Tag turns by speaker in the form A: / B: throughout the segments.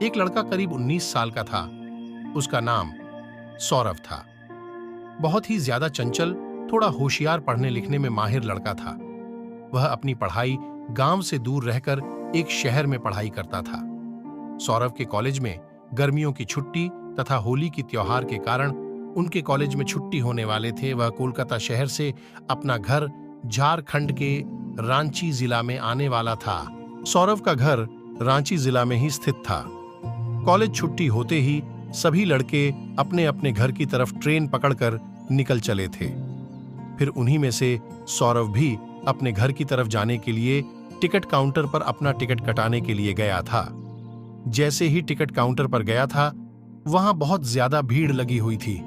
A: एक लड़का करीब 19 साल का था। उसका नाम सौरभ था। बहुत ही ज्यादा चंचल, थोड़ा होशियार, पढ़ने लिखने में माहिर लड़का था। वह अपनी पढ़ाई गांव से दूर रहकर एक शहर में पढ़ाई करता था। सौरभ के कॉलेज में गर्मियों की छुट्टी तथा होली की त्योहार के कारण उनके कॉलेज में छुट्टी होने वाले थे। वह कोलकाता शहर से अपना घर झारखंड के रांची जिला में आने वाला था। सौरभ का घर रांची जिला में ही स्थित था। कॉलेज छुट्टी होते ही सभी लड़के अपने अपने घर की तरफ ट्रेन पकड़कर निकल चले थे। फिर उन्हीं में से सौरभ भी अपने घर की तरफ जाने के लिए टिकट काउंटर पर अपना टिकट कटाने के लिए गया था। जैसे ही टिकट काउंटर पर गया था, वहां बहुत ज्यादा भीड़ लगी हुई थी।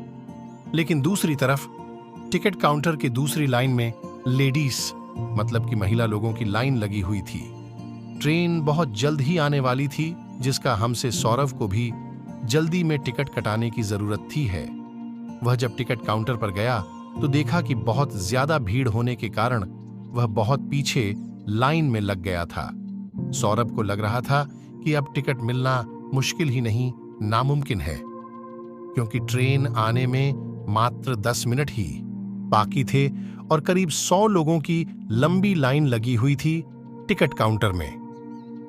A: लेकिन दूसरी तरफ टिकट काउंटर की दूसरी लाइन में लेडीज, मतलब कि महिला लोगों की लाइन लगी हुई थी। ट्रेन बहुत जल्द ही आने वाली थी, जिसका हमसे सौरभ को भी जल्दी में टिकट कटाने की जरूरत थी है। वह जब टिकट काउंटर पर गया तो देखा कि बहुत ज्यादा भीड़ होने के कारण वह बहुत पीछे लाइन में लग गया था। सौरभ को लग रहा था कि अब टिकट मिलना मुश्किल ही नहीं, नामुमकिन है, क्योंकि ट्रेन आने में मात्र 10 मिनट ही बाकी थे और करीब 100 लोगों की लंबी लाइन लगी हुई थी टिकट काउंटर में।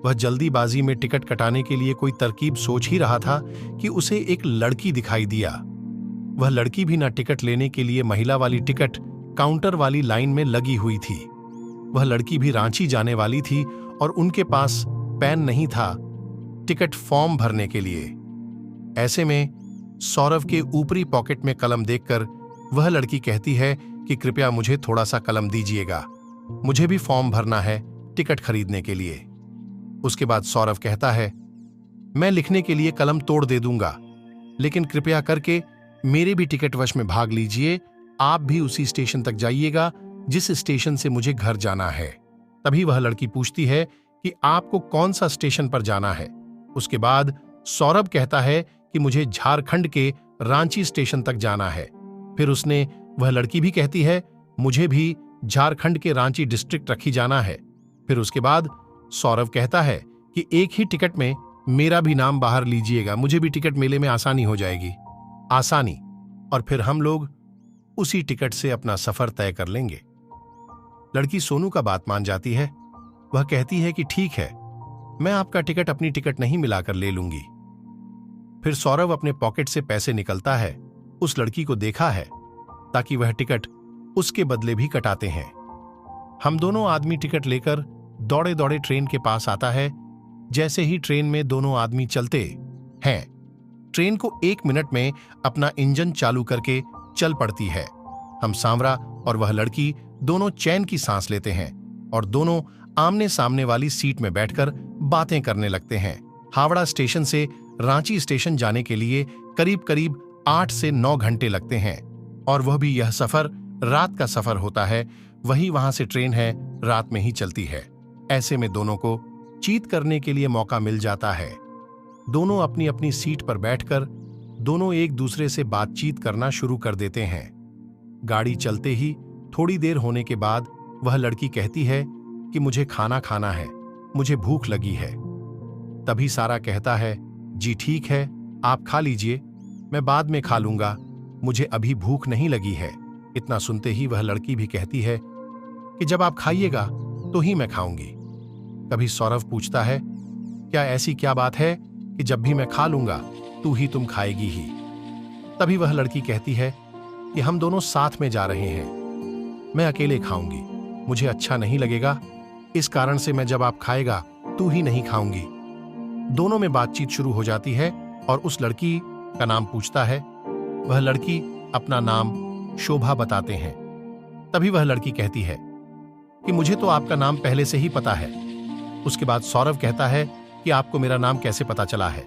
A: वह जल्दीबाजी में टिकट कटाने के लिए कोई तरकीब सोच ही रहा था कि उसे एक लड़की दिखाई दिया। वह लड़की भी ना टिकट लेने के लिए महिला वाली टिकट काउंटर वाली लाइन में लगी हुई थी। वह लड़की भी रांची जाने वाली थी और उनके पास पेन नहीं था टिकट फॉर्म भरने के लिए। ऐसे में सौरभ के ऊपरी पॉकेट में कलम देखकर वह लड़की कहती है कि कृपया मुझे थोड़ा सा कलम दीजिएगा, मुझे भी फॉर्म भरना है टिकट खरीदने के लिए। उसके बाद सौरभ कहता है, मैं लिखने के लिए कलम तोड़ दे दूंगा, लेकिन कृपया करके मेरे भी टिकट वश में भाग लीजिए। आप भी उसी स्टेशन तक जाइएगा जिस स्टेशन से मुझे घर जाना है। तभी वह लड़की पूछती है कि आपको कौन सा स्टेशन पर जाना है। उसके बाद सौरभ कहता है कि मुझे झारखंड के रांची स्टेशन तक जाना है। फिर वह लड़की भी कहती है, मुझे भी झारखंड के रांची डिस्ट्रिक्ट रखी जाना है। फिर उसके बाद सौरभ कहता है कि एक ही टिकट में मेरा भी नाम बाहर लीजिएगा, मुझे भी टिकट मेले में आसानी हो जाएगी। आसानी, और फिर हम लोग उसी टिकट से अपना सफर तय कर लेंगे। लड़की सोनू का बात मान जाती है। वह कहती है कि ठीक है, मैं आपका टिकट अपनी टिकट नहीं मिलाकर ले लूंगी। फिर सौरभ अपने पॉकेट से पैसे निकलता है। उस लड़की को देखा है ताकि वह टिकट उसके बदले भी कटाते हैं। हम दोनों आदमी टिकट लेकर दौड़े दौड़े ट्रेन के पास आता है। जैसे ही ट्रेन में दोनों आदमी चलते हैं, ट्रेन को 1 मिनट में अपना इंजन चालू करके चल पड़ती है। हम सांवरा और वह लड़की दोनों चैन की सांस लेते हैं और दोनों आमने सामने वाली सीट में बैठकर बातें करने लगते हैं। हावड़ा स्टेशन से रांची स्टेशन जाने के लिए करीब करीब 8 से 9 घंटे लगते हैं, और वह भी यह सफर रात का सफर होता है। वहां से ट्रेन है रात में ही चलती है। ऐसे में दोनों को चीट करने के लिए मौका मिल जाता है। दोनों अपनी अपनी सीट पर बैठकर दोनों एक दूसरे से बातचीत करना शुरू कर देते हैं। गाड़ी चलते ही थोड़ी देर होने के बाद वह लड़की कहती है कि मुझे खाना खाना है, मुझे भूख लगी है। तभी सारा कहता है, जी ठीक है, आप खा लीजिए, मैं बाद में खा लूंगा, मुझे अभी भूख नहीं लगी है। इतना सुनते ही वह लड़की भी कहती है कि जब आप खाइएगा तो ही मैं खाऊंगी। कभी सौरभ पूछता है, क्या ऐसी क्या बात है कि जब भी मैं खा लूंगा तू ही तुम खाएगी ही। तभी वह लड़की कहती है कि हम दोनों साथ में जा रहे हैं, मैं अकेले खाऊंगी, मुझे अच्छा नहीं लगेगा, इस कारण से मैं जब आप खाएगा तू ही नहीं खाऊंगी। दोनों में बातचीत शुरू हो जाती है और उस लड़की का नाम पूछता है। वह लड़की अपना नाम शोभा बताते हैं। तभी वह लड़की कहती है कि मुझे तो आपका नाम पहले से ही पता है। उसके बाद सौरभ कहता है कि आपको मेरा नाम कैसे पता चला है।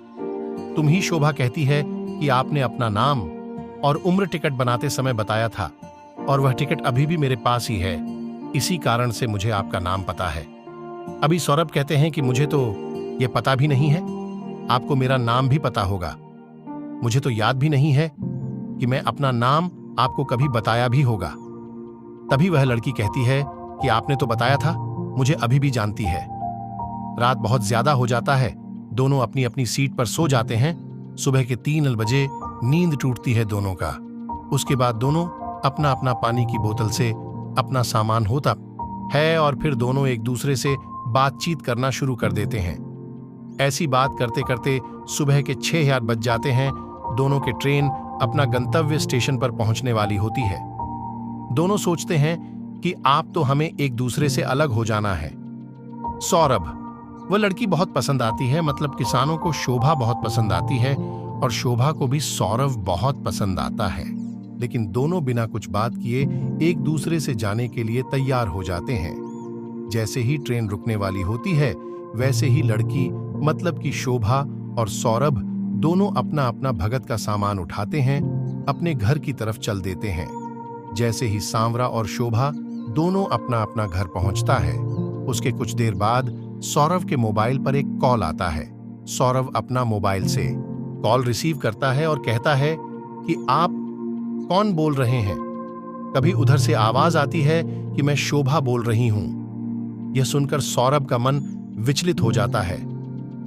A: तुम ही शोभा कहती है कि आपने अपना नाम और उम्र टिकट बनाते समय बताया था, और वह टिकट अभी भी मेरे पास ही है, इसी कारण से मुझे आपका नाम पता है। अभी सौरभ कहते हैं कि मुझे तो यह पता भी नहीं है, आपको मेरा नाम भी पता होगा, मुझे तो याद भी नहीं है कि मैं अपना नाम आपको कभी बताया भी होगा। तभी वह लड़की कहती है कि आपने तो बताया था, मुझे अभी भी जानती है। रात बहुत ज्यादा हो जाता है, दोनों अपनी अपनी सीट पर सो जाते हैं। सुबह के 3 बजे नींद टूटती है दोनों का। उसके बाद दोनों अपना अपना पानी की बोतल से अपना सामान होता है और फिर दोनों एक दूसरे से बातचीत करना शुरू कर देते हैं। ऐसी बात करते करते सुबह के 6 बज जाते हैं। दोनों के ट्रेन अपना गंतव्य स्टेशन पर पहुंचने वाली होती है। दोनों सोचते हैं कि आप तो हमें एक दूसरे से अलग हो जाना है। सौरभ, वह लड़की बहुत पसंद आती है, मतलब किसानों को शोभा बहुत पसंद आती है और शोभा को भी सौरभ बहुत पसंद आता है। लेकिन दोनों बिना कुछ बात किए एक दूसरे से जाने के लिए तैयार हो जाते हैं। जैसे ही ट्रेन रुकने वाली होती है, वैसे ही लड़की मतलब कि शोभा और सौरभ दोनों अपना अपना भगत का सामान उठाते हैं, अपने घर की तरफ चल देते हैं। जैसे ही सांवरा और शोभा दोनों अपना अपना घर पहुंचता है, उसके कुछ देर बाद सौरभ के मोबाइल पर एक कॉल आता है। सौरभ अपना मोबाइल से कॉल रिसीव करता है और कहता है कि आप कौन बोल रहे हैं। कभी उधर से आवाज आती है कि मैं शोभा बोल रही हूं। यह सुनकर सौरभ का मन विचलित हो जाता है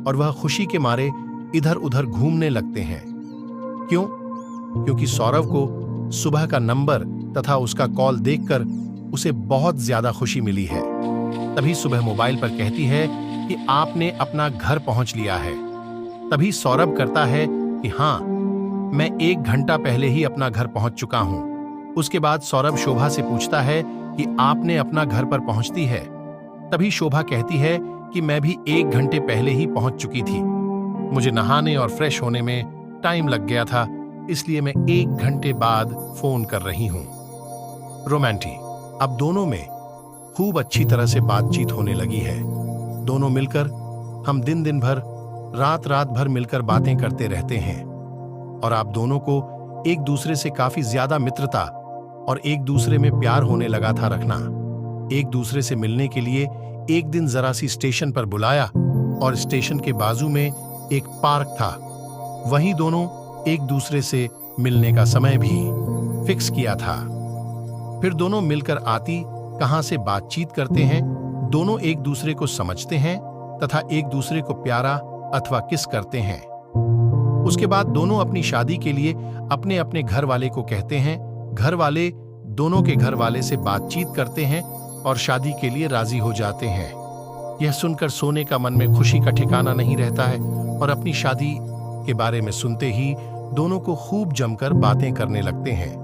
A: और वह खुशी के मारे इधर उधर घूमने लगते हैं। क्यों? क्योंकि सौरभ को सुबह का नंबर तथा उसका कॉल देखकर उसे बहुत ज्यादा खुशी मिली है। तभी सुबह मोबाइल पर कहती है कि आपने अपना घर पहुंच लिया है। तभी सौरभ करता है कि हाँ, मैं 1 घंटा पहले ही अपना घर पहुंच चुका हूं। उसके बाद सौरभ शोभा से पूछता है कि आपने अपना घर पर पहुंचती है। तभी शोभा कहती है कि मैं भी 1 घंटे पहले ही पहुंच चुकी थी। मुझे नहाने और फ्रेश होने में टाइम लग गया था, इसलिए मैं 1 घंटे बाद फोन कर रही हूं। रोमांटिक। अब दोनों में खूब अच्छी तरह से बातचीत होने लगी है। दोनों मिलकर हम दिन भर रात भर मिलकर बातें करते रहते हैं और आप दोनों को एक दूसरे से काफी ज्यादा मित्रता और एक दूसरे में प्यार होने लगा था रखना। एक दूसरे से मिलने के लिए एक दिन जरा सी स्टेशन पर बुलाया और स्टेशन के बाजू में एक पार्क था। वहीं दोनों एक दूसरे से मिलने का समय भी फिक्स किया था। फिर दोनों मिलकर आती कहां से बातचीत करते हैं। दोनों एक दूसरे को समझते हैं तथा एक दूसरे को प्यारा अथवा किस करते हैं। उसके बाद दोनों अपनी शादी के लिए अपने अपने घर वाले को कहते हैं। घर वाले दोनों के घर वाले से बातचीत करते हैं और शादी के लिए राजी हो जाते हैं। यह सुनकर सोने का मन में खुशी का ठिकाना नहीं रहता है और अपनी शादी के बारे में सुनते ही दोनों को खूब जमकर बातें करने लगते हैं।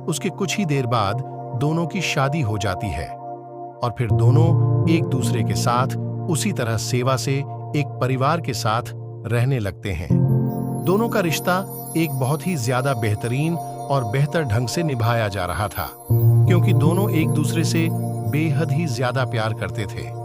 A: उसके कुछ ही देर बाद दोनों की शादी हो जाती है और फिर दोनों एक दूसरे के साथ उसी तरह सेवा से एक परिवार के साथ रहने लगते हैं। दोनों का रिश्ता एक बहुत ही ज्यादा बेहतरीन और बेहतर ढंग से निभाया जा रहा था, क्योंकि दोनों एक दूसरे से बेहद ही ज्यादा प्यार करते थे।